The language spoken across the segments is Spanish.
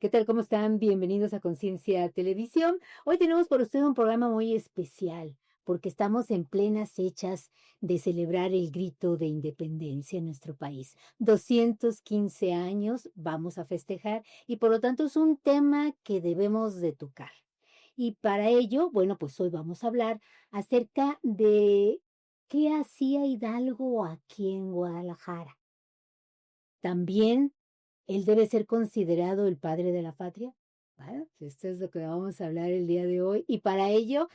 ¿Qué tal? ¿Cómo están? Bienvenidos a Conciencia Televisión. Hoy tenemos por usted un programa muy especial, porque estamos en plenas fechas de celebrar el grito de independencia en nuestro país. 215 años vamos a festejar y por lo tanto es un tema que debemos de tocar. Y para ello, bueno, pues hoy vamos a hablar acerca de qué hacía Hidalgo aquí en Guadalajara. También él debe ser considerado el padre de la patria. Bueno, esto es lo que vamos a hablar el día de hoy. Y para ello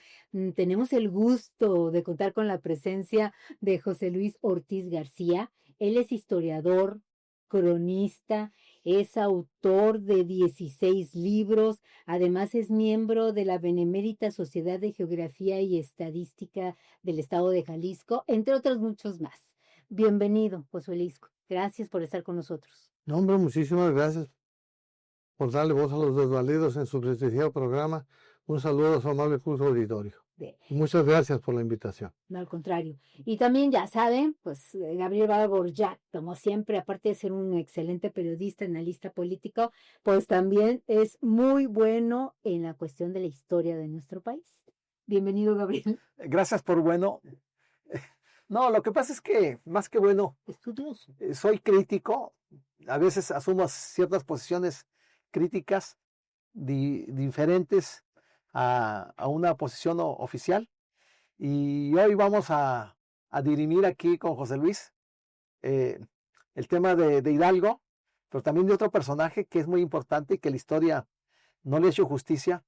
tenemos el gusto de contar con la presencia de José Luis Ortiz García. Él es historiador, cronista, es autor de 16 libros, además es miembro de la Benemérita Sociedad de Geografía y Estadística del Estado de Jalisco, entre otros muchos más. Bienvenido, José Luis. Gracias por estar con nosotros. No, hombre, muchísimas gracias por darle voz a los desvalidos en su prestigiado programa. Un saludo a su amable curso auditorio. Muchas gracias por la invitación. No, al contrario. Y también ya saben, pues Gabriel Borjak, como siempre, aparte de ser un excelente periodista, analista político, pues también es muy bueno en la cuestión de la historia de nuestro país. Bienvenido, Gabriel. Gracias por bueno. No, lo que pasa es que, más que bueno, Estudioso. Soy crítico. A veces asumo ciertas posiciones críticas diferentes a una posición oficial. Y hoy vamos a dirimir aquí con José Luis el tema de Hidalgo, pero también de otro personaje que es muy importante y que la historia no le ha hecho justicia,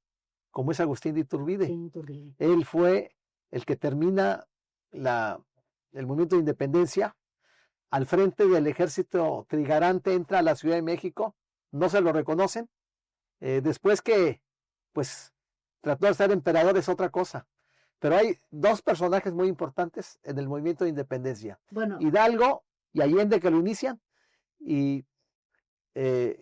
como es Agustín de Iturbide. Sí, Iturbide. Él fue el que termina el movimiento de independencia. Al frente del ejército trigarante entra a la Ciudad de México, no se lo reconocen. Después que, pues, trató de ser emperador es otra cosa. Pero hay dos personajes muy importantes en el movimiento de independencia. Bueno, Hidalgo y Allende, que lo inician, y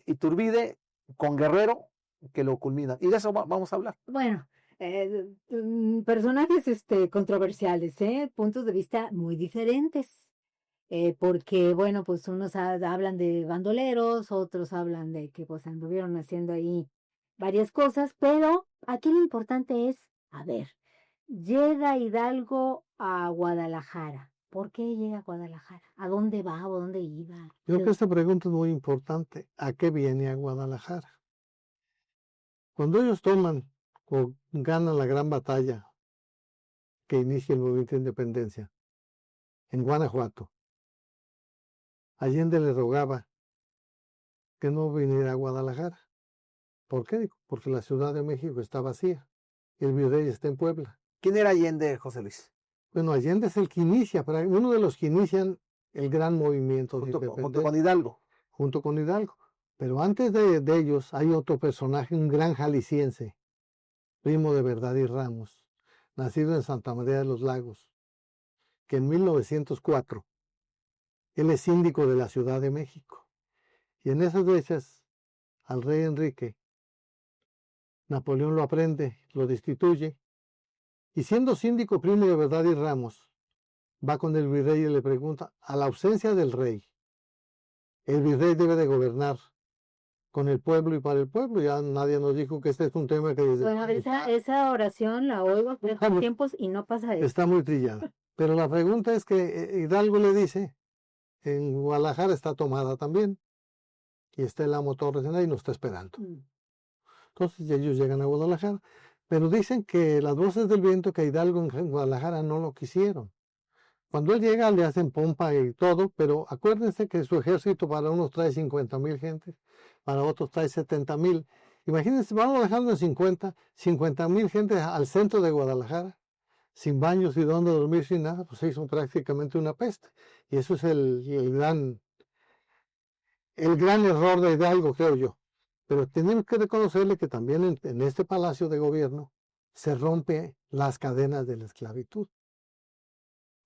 Iturbide con Guerrero, que lo culminan. Y de eso vamos a hablar. bueno, personajes controversiales, puntos de vista muy diferentes. Porque, bueno, pues unos hablan de bandoleros, otros hablan de que pues anduvieron haciendo ahí varias cosas, pero aquí lo importante es, a ver, llega Hidalgo a Guadalajara. ¿Por qué llega a Guadalajara? ¿A dónde va o dónde iba? Yo creo que esta pregunta es muy importante. ¿A qué viene a Guadalajara? Cuando ellos toman o ganan la gran batalla que inicia el movimiento de independencia en Guanajuato, Allende le rogaba que no viniera a Guadalajara. ¿Por qué? Porque la Ciudad de México está vacía y el virrey está en Puebla. ¿Quién era Allende, José Luis? Bueno, Allende es el que inicia, uno de los que inician el gran movimiento de Junto independencia. con Hidalgo. Junto con Hidalgo. Pero antes de ellos hay otro personaje, un gran jalisciense, primo de Verdad Ramos, nacido en Santa María de los Lagos, que en 1904 él es síndico de la Ciudad de México. Y en esas fechas, al rey Enrique, Napoleón lo aprende, lo destituye, y siendo síndico primo de Verdad Ramos, va con el virrey y le pregunta, a la ausencia del rey, el virrey debe de gobernar con el pueblo y para el pueblo. Ya nadie nos dijo que este es un tema que... Bueno, esa oración la oigo de tiempos y no pasa eso. Está muy trillada. Pero la pregunta es que Hidalgo le dice, en Guadalajara está tomada también, y está el amo Torres en ahí y nos está esperando. Entonces ellos llegan a Guadalajara, pero dicen que las voces del viento que Hidalgo en Guadalajara no lo quisieron. Cuando él llega le hacen pompa y todo, pero acuérdense que su ejército para unos trae 50,000 gentes, para otros trae 70,000. Imagínense, vamos dejando en 50,000 gentes al centro de Guadalajara, sin baños y donde dormir, sin nada, pues se hizo prácticamente una peste. Y eso es el gran error de Hidalgo, creo yo. Pero tenemos que reconocerle que también en este palacio de gobierno se rompe las cadenas de la esclavitud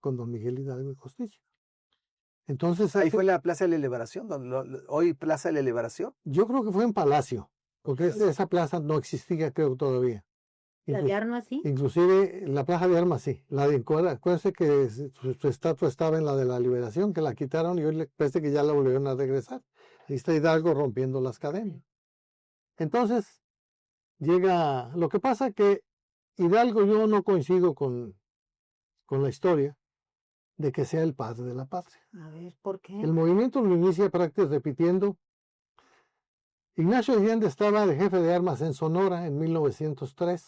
con don Miguel Hidalgo y Costilla. Entonces, ahí fue la Plaza de la Liberación, hoy Plaza de la Liberación. Yo creo que fue en Palacio, porque esa plaza no existía, creo, todavía. ¿La de Armas sí? Inclusive la Plaza de Armas sí. Acuérdense que su estatua estaba en la de la Liberación, que la quitaron y hoy parece que ya la volvieron a regresar. Ahí está Hidalgo rompiendo las cadenas. Entonces llega, lo que pasa que Hidalgo, yo no coincido con la historia de que sea el padre de la patria. A ver, ¿por qué? El movimiento lo inicia prácticamente repitiendo. Ignacio Allende estaba de jefe de armas en Sonora en 1903.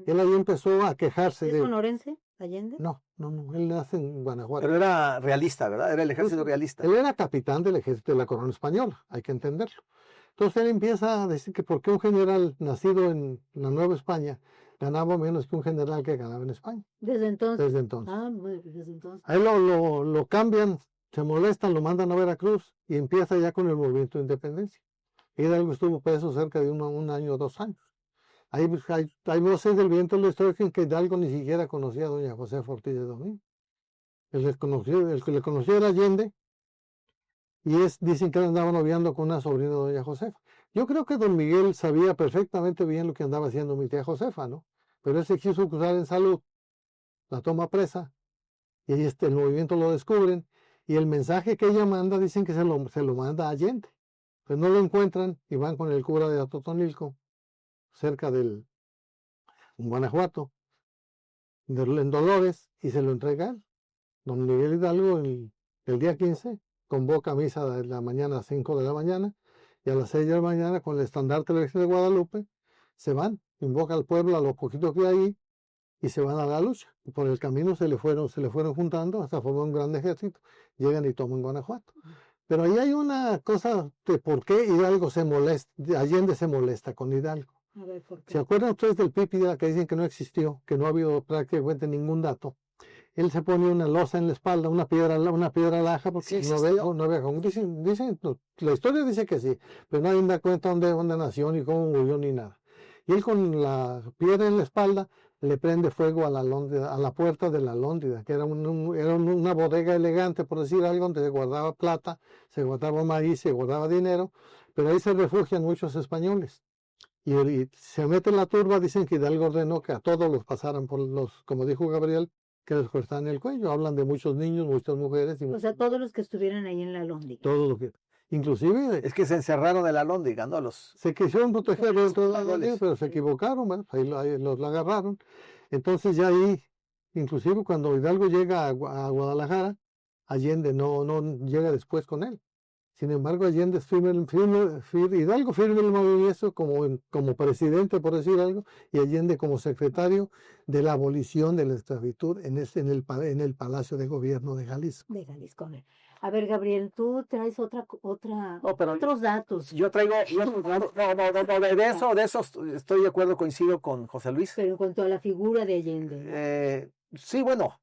Él ahí empezó a quejarse ¿Es de... sonorense, Allende? No, él nace en Guanajuato. Pero era realista, ¿verdad? Era el ejército realista. Él era capitán del ejército de la corona española, hay que entenderlo. Entonces él empieza a decir que por qué un general nacido en la Nueva España ganaba menos que un general que ganaba en España. Desde entonces. Desde entonces. Ah, desde entonces. Ahí lo cambian, se molestan, lo mandan a Veracruz y empieza ya con el movimiento de independencia. Hidalgo estuvo preso cerca de un año o 2 años. Hay voces del viento de la historia que Hidalgo ni siquiera conocía a doña Josefa Ortiz de Domínguez. El que le conocía era Allende, y dicen que andaba noviando con una sobrina de doña Josefa. Yo creo que don Miguel sabía perfectamente bien lo que andaba haciendo mi tía Josefa, ¿no? Pero él se quiso cruzar en salud, la toma presa, y ahí el movimiento lo descubren, y el mensaje que ella manda, dicen que se lo manda a Allende. Pues no lo encuentran y van con el cura de Atotonilco, cerca del Guanajuato, en Dolores, y se lo entrega a él. Don Miguel Hidalgo el día 15 convoca a misa de la mañana a 5 de la mañana, y a las 6 de la mañana con el estandarte de la Virgen de Guadalupe se van, invoca al pueblo a lo poquito que hay y se van a la lucha. Y por el camino se le fueron juntando hasta formar un gran ejército, llegan y toman Guanajuato. Pero ahí hay una cosa de por qué Hidalgo Allende se molesta con Hidalgo. A ver, ¿por qué? ¿Se acuerdan ustedes del Pípila que dicen que no existió, que no ha habido prácticamente ningún dato? Él se pone una losa en la espalda, una piedra laja, porque Sí, no había dicen, la historia dice que sí, pero nadie da cuenta dónde nació, ni cómo murió, ni nada. Y él con la piedra en la espalda le prende fuego a la puerta de la Lóndida, que era una bodega elegante, por decir algo, donde se guardaba plata, se guardaba maíz, se guardaba dinero, pero ahí se refugian muchos españoles. Y se mete en la turba, dicen que Hidalgo ordenó que a todos los pasaran como dijo Gabriel, que les cortaban el cuello. Hablan de muchos niños, muchas mujeres. O sea, todos los que estuvieran ahí en la Lóndiga. Todo lo que... Inclusive... Es que se encerraron en la Lóndiga, ¿no? Se quisieron proteger dentro de la Lóndiga, pero se equivocaron, bueno, ahí los agarraron. Entonces ya ahí, inclusive cuando Hidalgo llega a Guadalajara, Allende no llega después con él. Sin embargo, Allende Hidalgo firma el movimiento como presidente, por decir algo, y Allende como secretario de la abolición de la esclavitud en el Palacio de Gobierno de Jalisco. De Jalisco. A ver, Gabriel, tú traes otros datos. Yo traigo, de eso estoy de acuerdo, coincido con José Luis. Pero en cuanto a la figura de Allende. Sí, bueno,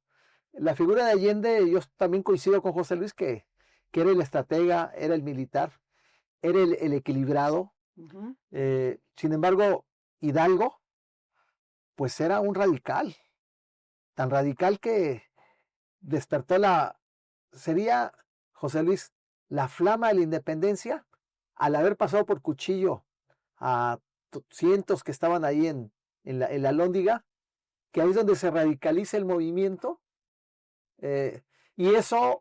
la figura de Allende, yo también coincido con José Luis que era el estratega, era el militar, era el equilibrado. Sin embargo, Hidalgo, pues era un radical, tan radical que despertó sería, José Luis, la flama de la independencia, al haber pasado por cuchillo a cientos que estaban ahí en la Lóndiga, que ahí es donde se radicaliza el movimiento, y eso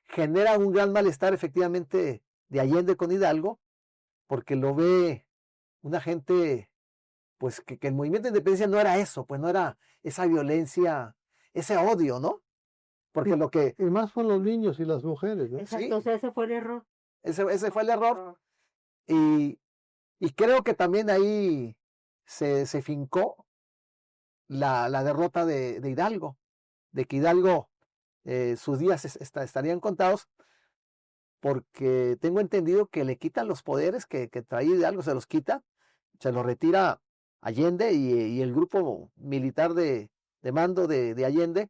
genera un gran malestar efectivamente de Allende con Hidalgo, porque lo ve una gente, pues que el movimiento de independencia no era eso, pues no era esa violencia, ese odio, ¿no? Porque y más por los niños y las mujeres, ¿no? Exacto, sí, o sea, ese fue el error. Ese fue el error. Y creo que también ahí se fincó la derrota de Hidalgo, de que Hidalgo sus días estarían contados, porque tengo entendido que le quitan los poderes que traía Hidalgo, se los quita, se los retira Allende y el grupo militar de mando de Allende,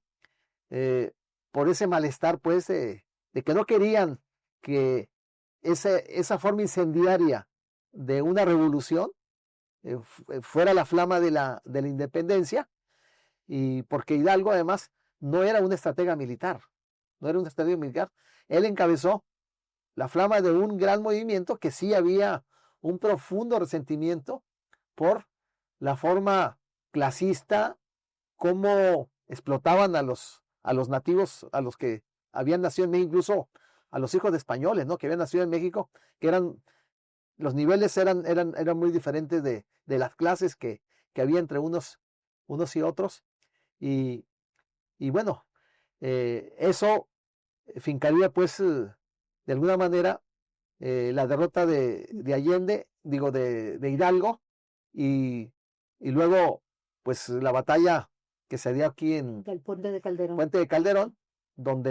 por ese malestar, pues, de que no querían que esa forma incendiaria de una revolución fuera la flama de la independencia, y porque Hidalgo además no era un estratega militar, él encabezó la flama de un gran movimiento que sí había un profundo resentimiento por la forma clasista, cómo explotaban a los nativos, a los que habían nacido en México, incluso a los hijos de españoles, ¿no? Que habían nacido en México, que eran los niveles eran muy diferentes de las clases que había entre unos y otros. Y bueno, eso fincaría pues de alguna manera la derrota de Allende, digo, de Hidalgo, y luego pues la batalla que se dio aquí en El puente de Calderón. Puente de Calderón, donde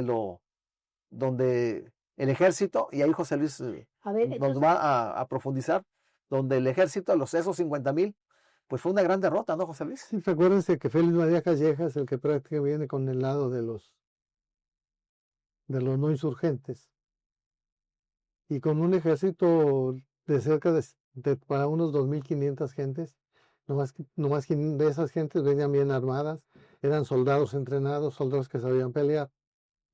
el ejército, y ahí José Luis A ver, nos entonces, va a profundizar, donde el ejército, esos 50,000, pues fue una gran derrota, ¿no, José Luis? Sí, recuérdense que Félix María Calleja es el que prácticamente viene con el lado de los no insurgentes, y con un ejército de cerca para unos 2.500 gentes, nomás que de esas gentes venían bien armadas, eran soldados entrenados, soldados que sabían pelear.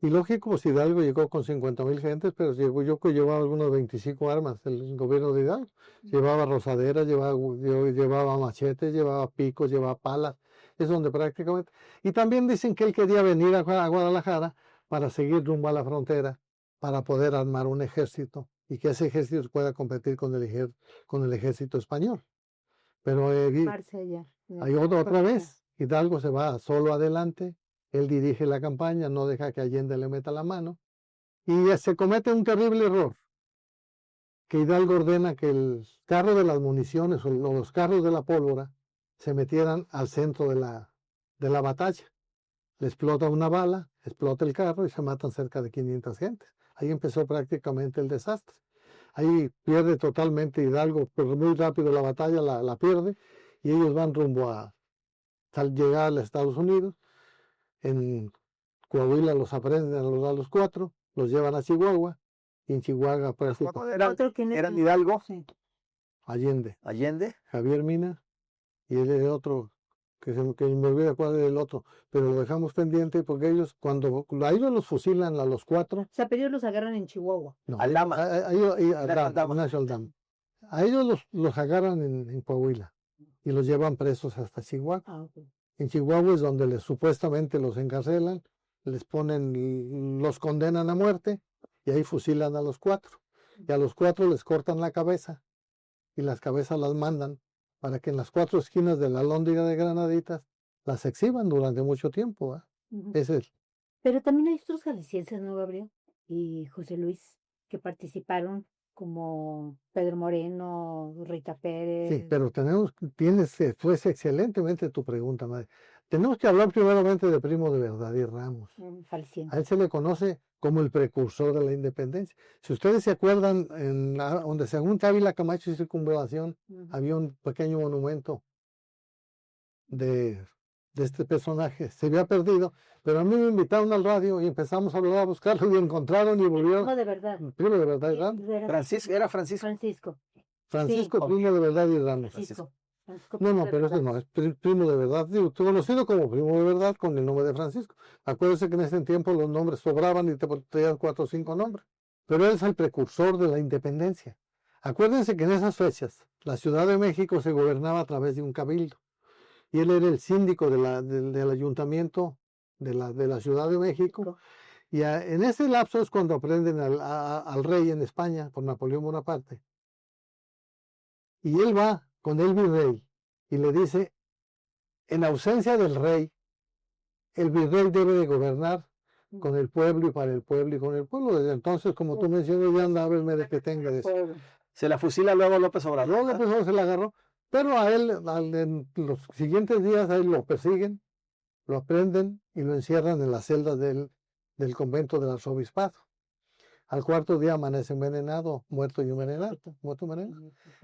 Y lógico, pues Hidalgo llegó con 50,000 gentes, pero yo que llevaba algunos 25 armas, el gobierno de Hidalgo. Llevaba rosaderas, llevaba machetes, llevaba picos, llevaba palas. Es donde prácticamente... Y también dicen que él quería venir a Guadalajara para seguir rumbo a la frontera, para poder armar un ejército y que ese ejército pueda competir con el ejército español. Pero hay otra vez, Hidalgo se va solo adelante, él dirige la campaña, no deja que Allende le meta la mano, y se comete un terrible error, que Hidalgo ordena que el carro de las municiones o los carros de la pólvora se metieran al centro de la batalla. Le explota una bala, explota el carro y se matan cerca de 500 gentes. Ahí empezó prácticamente el desastre. Ahí pierde totalmente Hidalgo, pero muy rápido la batalla la pierde, y ellos van rumbo a llegar a Estados Unidos. En Coahuila los aprenden a los 4, los llevan a Chihuahua, y en Chihuahua pues, eran Hidalgo, sí. Allende, Javier Mina, y el otro, que me olvida cuál es el otro, pero lo dejamos pendiente porque ellos, cuando a ellos los fusilan a los 4. O sea, pero ellos los agarran en Chihuahua. No, Aldama. A ellos los agarran en Coahuila y los llevan presos hasta Chihuahua. Okay. En Chihuahua es donde supuestamente los encarcelan, los condenan a muerte, y ahí fusilan a los 4. Y a los 4 les cortan la cabeza, y las cabezas las mandan para que en las 4 esquinas de la Lóndiga de Granaditas las exhiban durante mucho tiempo. Pero también hay otros jaliscienses, ¿no, Gabriel? Y José Luis, que participaron, como Pedro Moreno, Rita Pérez. Sí, pero fue excelentemente tu pregunta, madre. Tenemos que hablar primeramente de Primo de Verdad y Ramos. A él se le conoce como el precursor de la independencia. Si ustedes se acuerdan, donde según Ávila Camacho y Circunvalación, había un pequeño monumento de este personaje. Se había perdido, pero a mí me invitaron al radio y empezamos a hablar, a buscarlo, y encontraron y volvieron. Primo de Verdad. Primo de Verdad y Ramos. Era Francisco. Francisco, sí. Primo de Verdad y Ramos. No, pero ese no, es Primo de Verdad, conocido como Primo de Verdad con el nombre de Francisco. Acuérdense que en ese tiempo los nombres sobraban y te traían 4 o 5 nombres. Pero él es el precursor de la independencia. Acuérdense que en esas fechas la Ciudad de México se gobernaba a través de un cabildo. Y él era el síndico del ayuntamiento de la Ciudad de México. Y en ese lapso es cuando aprenden al rey en España, por Napoleón Bonaparte. Y él va con el virrey y le dice, en ausencia del rey, el virrey debe de gobernar con el pueblo y para el pueblo y con el pueblo. Desde entonces, como tú mencionas, ya andaba el de que tenga de eso. Se la fusila luego López Obrador. Luego López Obrador se la agarró, pero a él, en los siguientes días, a él lo persiguen, lo aprenden y lo encierran en las celdas del convento del arzobispado. Al 4º día amanece envenenado, muerto y envenenado.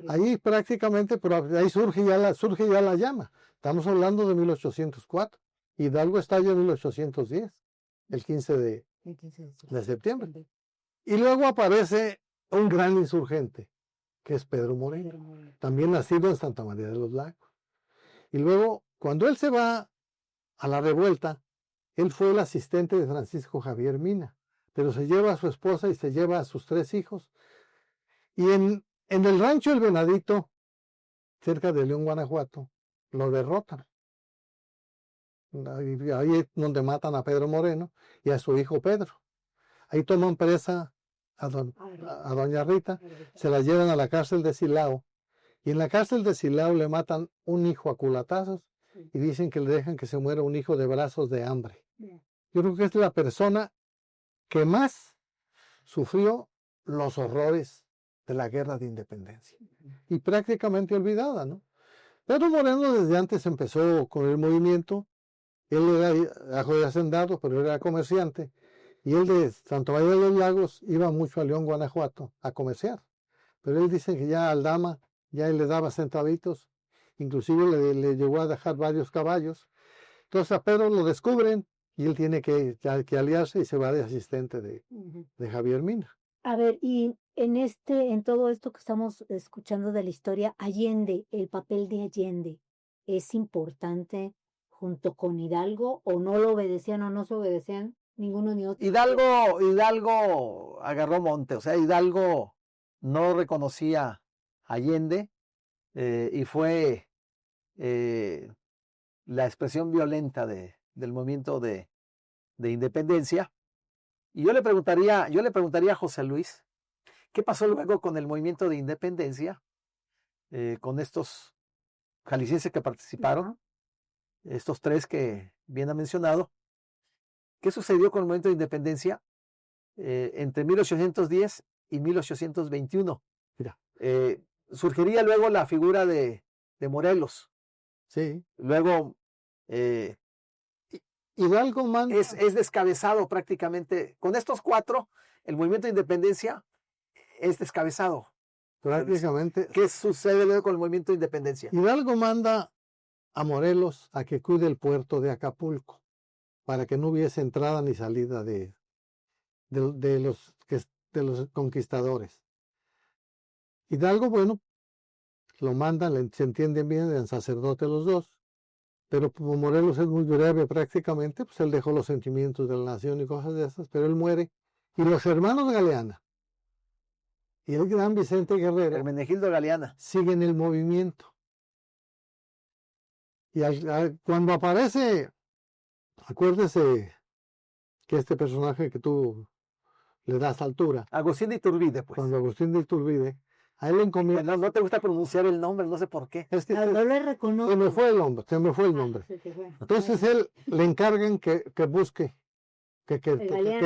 Ahí prácticamente, pero ahí surge ya la llama. Estamos hablando de 1804. Hidalgo estalla en 1810, el 15 de septiembre. Y luego aparece un gran insurgente, que es Pedro Moreno, también nacido en Santa María de los Lagos. Y luego, cuando él se va a la revuelta, él fue el asistente de Francisco Javier Mina, pero se lleva a su esposa y se lleva a sus 3 hijos. Y en el rancho El Venadito, cerca de León, Guanajuato, lo derrotan. Ahí es donde matan a Pedro Moreno y a su hijo Pedro. Ahí toman presa a doña Rita, se la llevan a la cárcel de Silao. Y en la cárcel de Silao le matan un hijo a culatazos y dicen que le dejan que se muera un hijo de brazos de hambre. Yo creo que es la persona que más sufrió los horrores de la guerra de independencia. Y prácticamente olvidada, ¿no? Pero Moreno desde antes empezó con el movimiento. Él era hijo de hacendado, pero era comerciante. Y él de Santa María de los Lagos iba mucho a León, Guanajuato, a comerciar. Pero él dice que ya Aldama, ya él le daba centavitos, inclusive le llegó a dejar varios caballos. Entonces a Pedro lo descubren y él tiene que aliarse y se va de asistente de Javier Mina. A ver, y en todo esto que estamos escuchando de la historia, Allende, el papel de Allende, ¿es importante junto con Hidalgo o no lo obedecían o no se obedecían ninguno ni otro? Hidalgo agarró monte, o sea, Hidalgo no reconocía a Allende y fue la expresión violenta del movimiento de independencia. Y yo le preguntaría a José Luis, ¿qué pasó luego con el movimiento de independencia? Con estos jaliscienses que participaron, estos tres que bien ha mencionado. ¿Qué sucedió con el movimiento de independencia entre 1810 y 1821? Mira. Surgiría luego la figura de Morelos. Sí. Luego Hidalgo manda. Es descabezado prácticamente. Con estos cuatro, el movimiento de independencia es descabezado. Prácticamente. ¿Qué sucede luego con el movimiento de independencia? Hidalgo manda a Morelos a que cuide el puerto de Acapulco para que no hubiese entrada ni salida de los conquistadores. Hidalgo, bueno, lo mandan, se entienden bien, eran sacerdotes los dos, pero como Morelos es muy breve prácticamente, pues él dejó los sentimientos de la nación y cosas de esas, pero él muere. Y los hermanos Galeana y el gran Vicente Guerrero, Hermenegildo Galeana, siguen el movimiento. Y cuando aparece, acuérdese que este personaje que tú le das altura, Agustín de Iturbide, pues. Cuando Agustín de Iturbide, a él le encomienda. No te gusta pronunciar el nombre, no sé por qué. No le reconozco. Se me fue el nombre. Entonces él le encargan que busque, que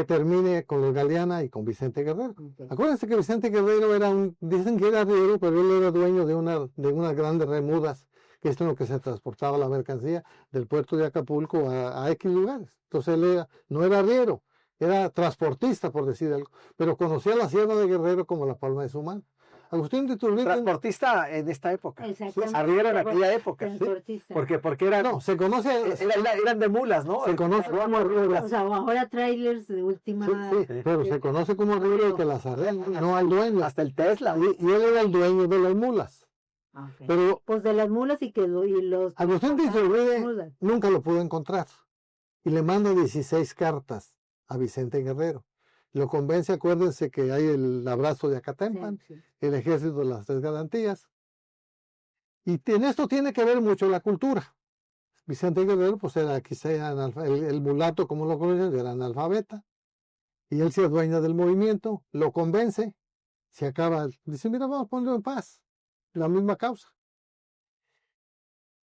termine con los Galeana y con Vicente Guerrero. Acuérdense que Vicente Guerrero dicen que era arriero, pero él era dueño de unas grandes remudas, que es en lo que se transportaba la mercancía del puerto de Acapulco a X lugares. Entonces él no era arriero, era transportista, por decir algo, pero conocía la sierra de Guerrero como la palma de su mano. Agustín de Iturbide. Transportista en esta época. Exactamente. Arriero en aquella época. Transportista. Porque eran. No, se conoce. Eran de mulas, ¿no? Se conoce como arriero. O sea, ahora trailers de última. Sí, pero se conoce como arriero que las arregla, no al dueño. Hasta el Tesla. Y él era el dueño de las mulas. Okay. Pero pues de las mulas y los. Agustín de Iturbide nunca lo pudo encontrar. Y le manda 16 cartas a Vicente Guerrero. Lo convence, acuérdense que hay el abrazo de Acatempan, sí. El ejército de las tres garantías. Y en esto tiene que ver mucho la cultura. Vicente Guerrero, pues era quizá el mulato, como lo conocen, era analfabeta. Y él se adueña del movimiento, lo convence, se acaba, dice, mira, vamos a ponerlo en paz. La misma causa.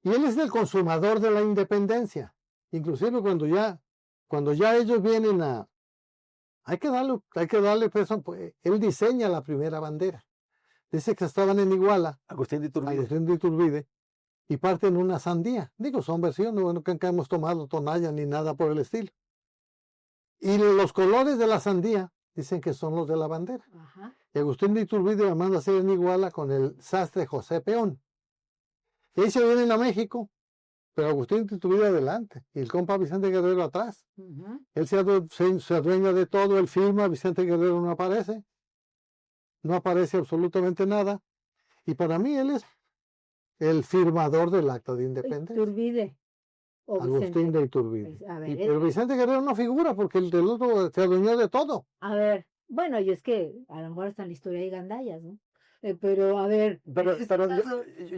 Y él es el consumador de la independencia. Inclusive cuando ya ellos vienen hay que darle peso, pues, él diseña la primera bandera. Dice que estaban en Iguala, Agustín de Iturbide, y parten una sandía. Digo, son versiones, bueno, que nunca hemos tomado tonalla ni nada por el estilo. Y los colores de la sandía dicen que son los de la bandera. Ajá. Y Agustín de Iturbide la manda a hacer en Iguala con el sastre José Peón. Y ahí se vienen a México, pero Agustín de Iturbide adelante, y el compa Vicente Guerrero atrás. Él se adueña de todo, él firma, Vicente Guerrero no aparece absolutamente nada. Y para mí él es el firmador del acta de independencia. Iturbide. Agustín de Iturbide. Pues, a ver, pero Vicente Guerrero no figura porque el del otro se adueñó de todo. A ver, bueno, y es que a lo mejor está en la historia de gandallas, ¿no? Pero a ver. Pero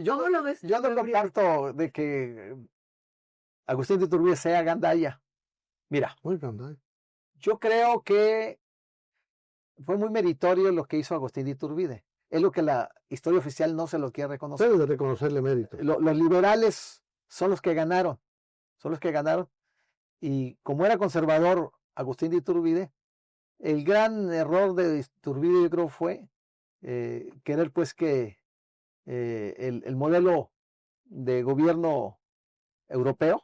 yo no comparto de que Agustín de Iturbide sea gandalla. Mira, Muy gandalla. yo creo que fue muy meritorio lo que hizo Agustín de Iturbide. Es lo que la historia oficial no se lo quiere reconocer. Debe de reconocerle mérito. Los liberales son los que ganaron, y como era conservador Agustín de Iturbide, el gran error de Iturbide yo creo fue querer pues que el modelo de gobierno europeo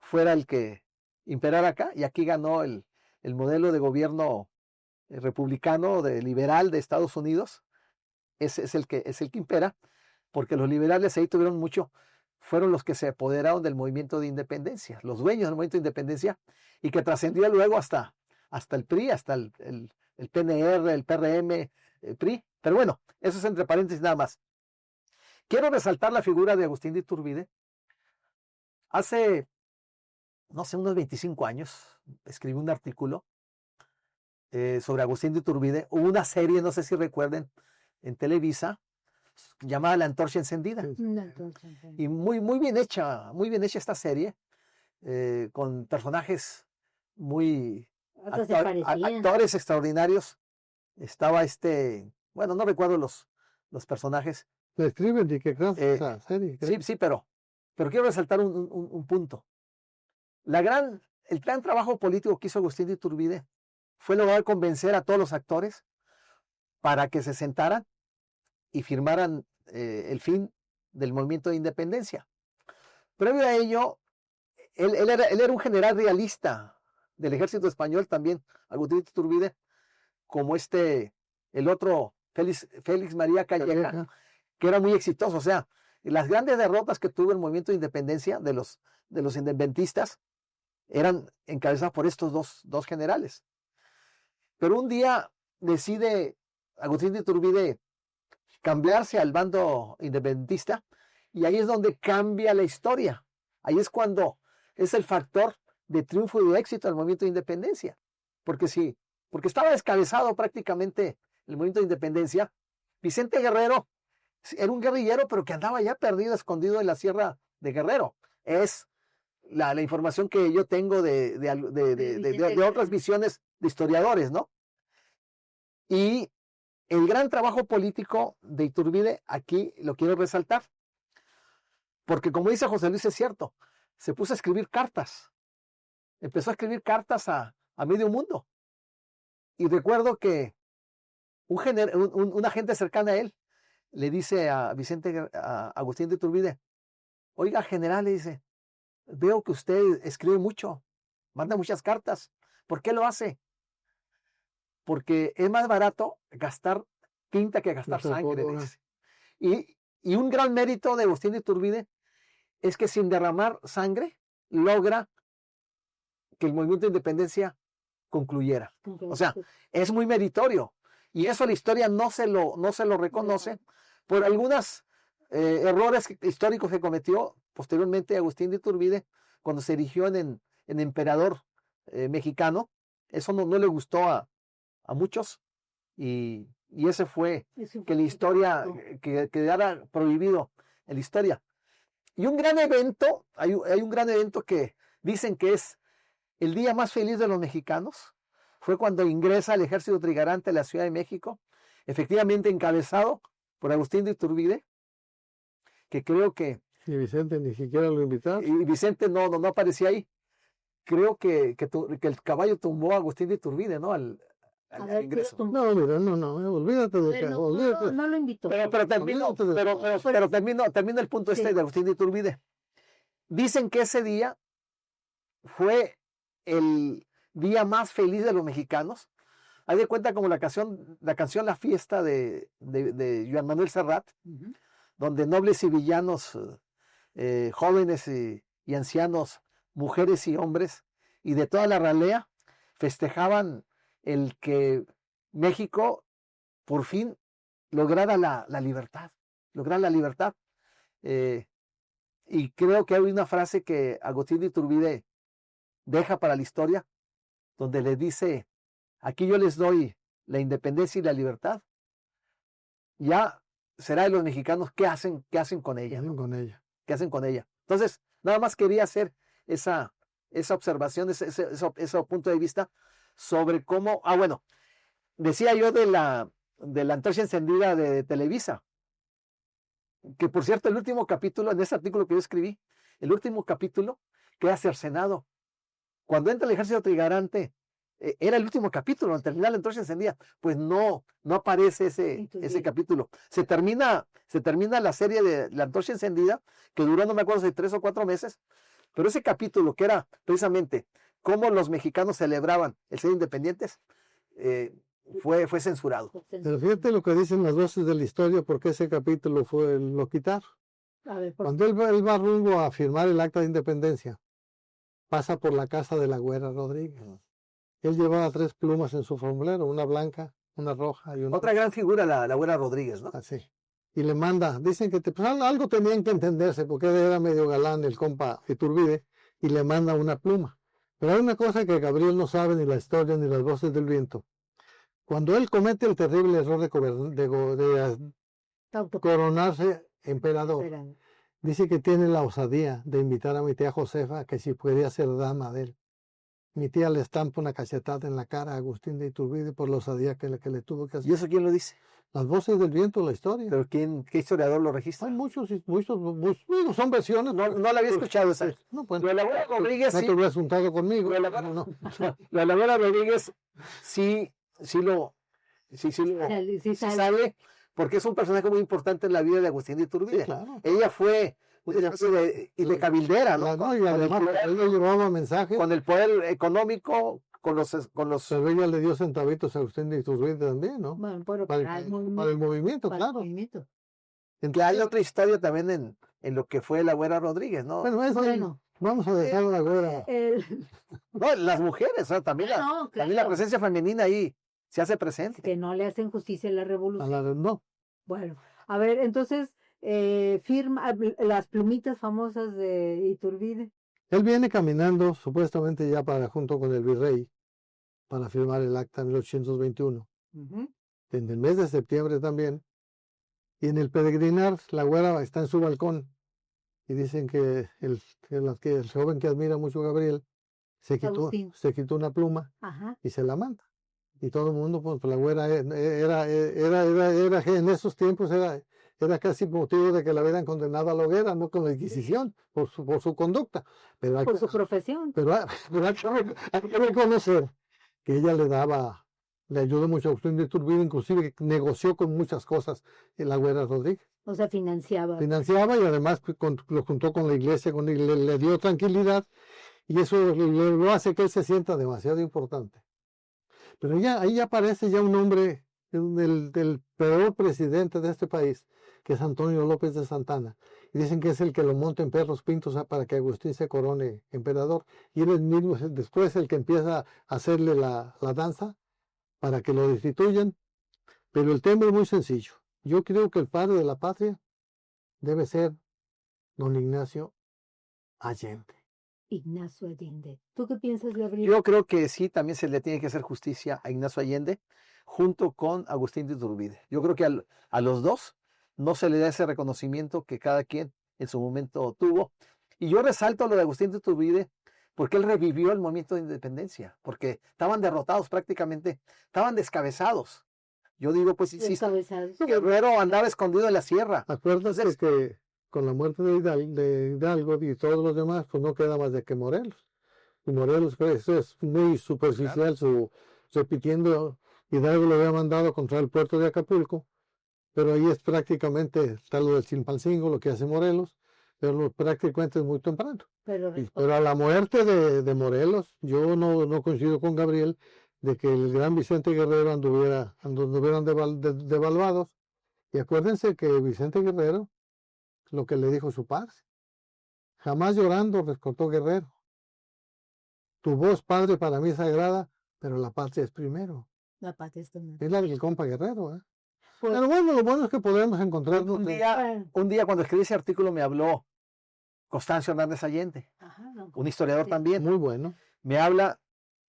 fuera el que imperara acá, y aquí ganó el modelo de gobierno republicano, liberal de Estados Unidos. Ese es el que impera, porque los liberales ahí fueron los que se apoderaron del movimiento de independencia, los dueños del movimiento de independencia, y que trascendió luego hasta el PRI, hasta el PNR, el PRM, el PRI. Pero bueno, eso es entre paréntesis nada más. Quiero resaltar la figura de Agustín de Iturbide. Hace, no sé, unos 25 años, escribí un artículo sobre Agustín de Iturbide. Hubo una serie, no sé si recuerden, en Televisa, llamada La Antorcha Encendida. Y muy bien hecha esta serie, con personajes actores extraordinarios. Estaba bueno, no recuerdo los personajes. Describen de qué clase esa serie. Sí, pero quiero resaltar un punto. El gran trabajo político que hizo Agustín de Iturbide fue lograr convencer a todos los actores para que se sentaran y firmaran el fin del movimiento de independencia. Previo a ello, él era un general realista del ejército español también, Agustín de Iturbide, como el otro Félix María Calleja, que era muy exitoso. O sea, las grandes derrotas que tuvo el movimiento de independencia de los independentistas eran encabezadas por estos dos generales. Pero un día decide Agustín de Iturbide cambiarse al bando independentista, y ahí es donde cambia la historia. Ahí es cuando es el factor de triunfo y de éxito del movimiento de independencia. Porque estaba descabezado prácticamente el movimiento de independencia. Vicente Guerrero era un guerrillero, pero que andaba ya perdido, escondido en la sierra de Guerrero. Es la información que yo tengo de otras visiones de historiadores, ¿no? Y el gran trabajo político de Iturbide aquí lo quiero resaltar, porque como dice José Luis, es cierto, se puso a escribir cartas, empezó a escribir cartas a medio mundo. Y recuerdo que una gente cercana a él le dice a Agustín de Iturbide: oiga, general, le dice, veo que usted escribe mucho, manda muchas cartas, ¿por qué lo hace? Porque es más barato gastar tinta que gastar sangre, dice. Y un gran mérito de Agustín de Iturbide es que sin derramar sangre logra que el movimiento de independencia concluyera. O sea, es muy meritorio. Y eso la historia no se lo reconoce por algunos errores históricos que cometió posteriormente Agustín de Iturbide cuando se erigió en emperador mexicano. Eso no le gustó a muchos, y ese fue que la historia quedara prohibido en la historia. Y un gran evento, hay un gran evento que dicen que es el día más feliz de los mexicanos, fue cuando ingresa el ejército trigarante a la Ciudad de México, efectivamente encabezado por Agustín de Iturbide, que creo que... Y Vicente ni siquiera lo invitaron. Y Vicente no aparecía ahí. Creo que el caballo tumbó a Agustín de Iturbide, ¿no? Al ingreso. No, mira, no, olvídate de que... No lo invitó. Pero termino el punto de Agustín de Iturbide. Dicen que ese día fue el día más feliz de los mexicanos. Haz de cuenta como la canción La Fiesta de Joan Manuel Serrat, donde nobles y villanos, jóvenes y ancianos, mujeres y hombres, y de toda la ralea, festejaban el que México por fin lograra la libertad. Y creo que hay una frase que Agustín de Iturbide deja para la historia, donde le dice: aquí yo les doy la independencia y la libertad, ya será de los mexicanos qué hacen con ella. ¿Qué hacen con ella? Entonces, nada más quería hacer esa observación, ese punto de vista sobre cómo... bueno, Decía yo de la antorcha encendida de Televisa, que por cierto el último capítulo, en ese artículo que yo escribí, el último capítulo queda cercenado. Cuando entra el ejército trigarante, era el último capítulo, al terminar la antorcha encendida, pues no aparece ese capítulo. Se termina la serie de la antorcha encendida, que duró, no me acuerdo si 3 o 4 meses, pero ese capítulo que era precisamente cómo los mexicanos celebraban el ser independientes, fue censurado. Pero fíjate lo que dicen las voces de la historia, porque ese capítulo lo quitaron. A ver, Cuando él va rumbo a firmar el acta de independencia, pasa por la casa de la Güera Rodríguez. Él llevaba 3 plumas en su sombrero, una blanca, una roja y una... Otra gran figura, la Güera Rodríguez, ¿no? Así. Y le manda, dicen que pues, algo tenían que entenderse, porque él era medio galán, el compa Iturbide, y le manda una pluma. Pero hay una cosa que Gabriel no sabe, ni la historia, ni las voces del viento. Cuando él comete el terrible error de coronarse emperador, dice que tiene la osadía de invitar a mi tía Josefa que si podía ser dama de él. Mi tía le estampa una cachetada en la cara a Agustín de Iturbide por la osadía que le tuvo que hacer. ¿Y eso quién lo dice? Las voces del viento, la historia. ¿Pero qué historiador lo registra? Hay muchos, son versiones. No la había escuchado esa. No, pues, Lo de la Güera Rodríguez no sí. te hubieras juntado conmigo. Lo de la Güera Rodríguez sí sale, porque es un personaje muy importante en la vida de Agustín de Iturbide. Sí, claro. Ella fue una especie de cabildera, ¿no? No, y además ella llevaba mensajes. Con el poder económico, con los... Pero ella le dio centavitos a Agustín de Iturbide también, ¿no? Bueno, pero para el movimiento, claro. Que hay otra historia también en lo que fue la Güera Rodríguez, ¿no? Bueno, vamos a dejar a la Güera. No, las mujeres, o sea, también la presencia femenina ahí se hace presente. Que no le hacen justicia a la revolución. No. Bueno, a ver, entonces, firma las plumitas famosas de Iturbide. Él viene caminando, supuestamente ya junto con el virrey, para firmar el acta en 1821. En el mes de septiembre también. Y en el peregrinar, la Güera está en su balcón. Y dicen que el joven que admira mucho a Gabriel se quitó una pluma. Ajá. Y se la manda. Y todo el mundo, pues la Güera era en esos tiempos era casi motivo de que la hubieran condenado a la hoguera, no con la Inquisición, por su conducta. Pero por su profesión. Pero hay que reconocer que ella le ayudó mucho a Agustín de Iturbide, inclusive negoció con muchas cosas en la Güera Rodríguez. O sea, financiaba. Financiaba y además lo juntó con la iglesia, le dio tranquilidad, y eso lo hace que él se sienta demasiado importante. Pero ahí ya aparece ya un hombre del peor presidente de este país, que es Antonio López de Santana. Y dicen que es el que lo monta en perros pintos para que Agustín se corone emperador. Y él es mismo después el que empieza a hacerle la danza para que lo destituyan. Pero el tema es muy sencillo. Yo creo que el padre de la patria debe ser don Ignacio Allende. Ignacio Allende. ¿Tú qué piensas, Gabriel? Yo creo que sí, también se le tiene que hacer justicia a Ignacio Allende junto con Agustín de Iturbide. Yo creo que a los dos no se le da ese reconocimiento que cada quien en su momento tuvo. Y yo resalto lo de Agustín de Iturbide porque él revivió el movimiento de independencia, porque estaban derrotados prácticamente, estaban descabezados. Yo digo, pues sí, Guerrero andaba escondido en la sierra. Acuérdate que con la muerte de Hidalgo y todos los demás, pues no queda más de que Morelos. Y Morelos, pues, es muy superficial, repitiendo, Hidalgo lo había mandado contra el puerto de Acapulco, pero ahí es prácticamente, está lo del Chilpancingo, lo que hace Morelos, pero prácticamente es muy temprano. Pero a la muerte de Morelos, yo no coincido con Gabriel de que el gran Vicente Guerrero anduvieran devaluados. Y acuérdense que Vicente Guerrero, lo que le dijo su padre, jamás llorando rescató Guerrero. Tu voz, padre, para mí es sagrada, pero la patria es primero. La patria es primero. Es la del compa Guerrero, ¿eh? Pues, pero bueno, lo bueno es que podemos encontrarnos. Un día cuando escribí ese artículo me habló Constancio Hernández Allende, un historiador también. Muy bueno. Me habla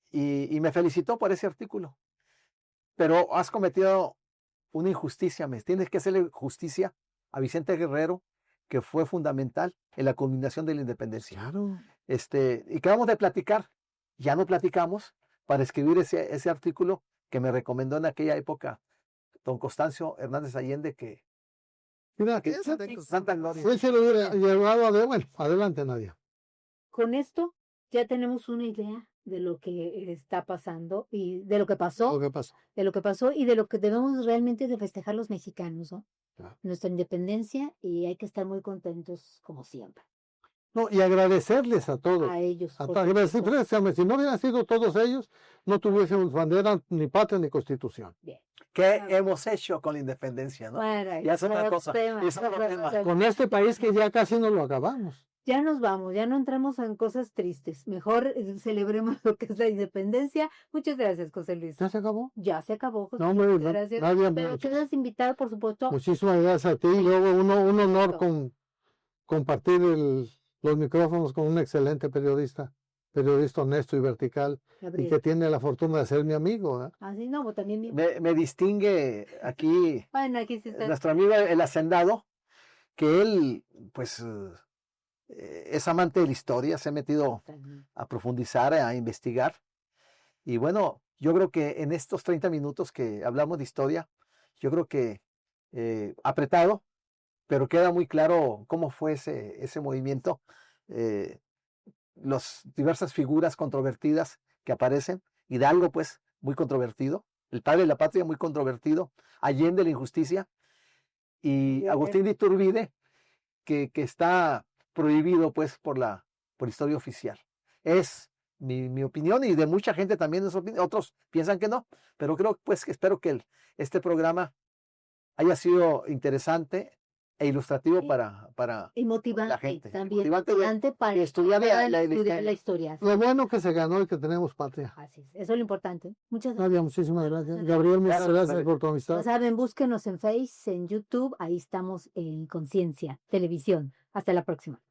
y me felicitó por ese artículo. Pero has cometido una injusticia, tienes que hacerle justicia a Vicente Guerrero, que fue fundamental en la culminación de la independencia. Claro. Y quedamos de platicar, ya no platicamos para escribir ese artículo que me recomendó en aquella época don Constancio Hernández Allende, que Mira, esa de Santa Gloria. Pues se lo hubiera llevado bueno, adelante, Nadia. Con esto ya tenemos una idea de lo que está pasando y de lo que Lo pasó, que pasó. de lo que pasó y de lo que debemos realmente de festejar los mexicanos, ¿no? Claro. Nuestra independencia, y hay que estar muy contentos como siempre. No, y agradecerles a todos. A ellos. por Agradecer, supuesto. préstame, si no hubieran sido todos ellos, no tuviésemos bandera, ni patria, ni constitución. Bien. ¿Qué Claro. hemos hecho con la independencia, no? Bueno, Ya es otra otro cosa. tema, Es otro otro tema. tema. Con este país que ya casi no lo acabamos. Ya nos vamos, ya no entramos en cosas tristes. Mejor celebremos lo que es la independencia. Muchas gracias, José Luis. ¿Ya se acabó? Ya se acabó, José No, Luis. hombre, Muchas gracias. Nadia, Pero quedas invitado, por supuesto. muchísimas gracias a ti. Y luego un honor compartir los micrófonos con un excelente periodista honesto y vertical, y Gabriel. que tiene la fortuna de ser mi amigo, ¿eh? Así no, pues también bien. Me distingue aquí Bueno, aquí sí está. nuestro amigo el Hacendado, que él, pues, es amante de la historia, se ha metido a profundizar, a investigar. Y bueno, yo creo que en estos 30 minutos que hablamos de historia, yo creo que apretado, pero queda muy claro cómo fue ese movimiento, las diversas figuras controvertidas que aparecen, Hidalgo, pues, muy controvertido, el padre de la patria, muy controvertido, Allende, la injusticia, y Agustín de Iturbide, que está prohibido, pues, por historia oficial. Es mi opinión, y de mucha gente también es opinión. Otros piensan que no, pero creo, pues, que espero que este programa haya sido interesante e ilustrativo Sí. para Y motivante la gente. también. Motivante de Motivante para estudiar estudiar la historia. Lo bueno que se ganó y que tenemos patria. Así es. Eso es lo importante. Muchas gracias. Nadia, muchísimas gracias. Gabriel, muchas Gracias, gracias Nadia. por tu amistad. Ya saben, búsquenos en Face, en YouTube. Ahí estamos en Conciencia Televisión. Hasta la próxima.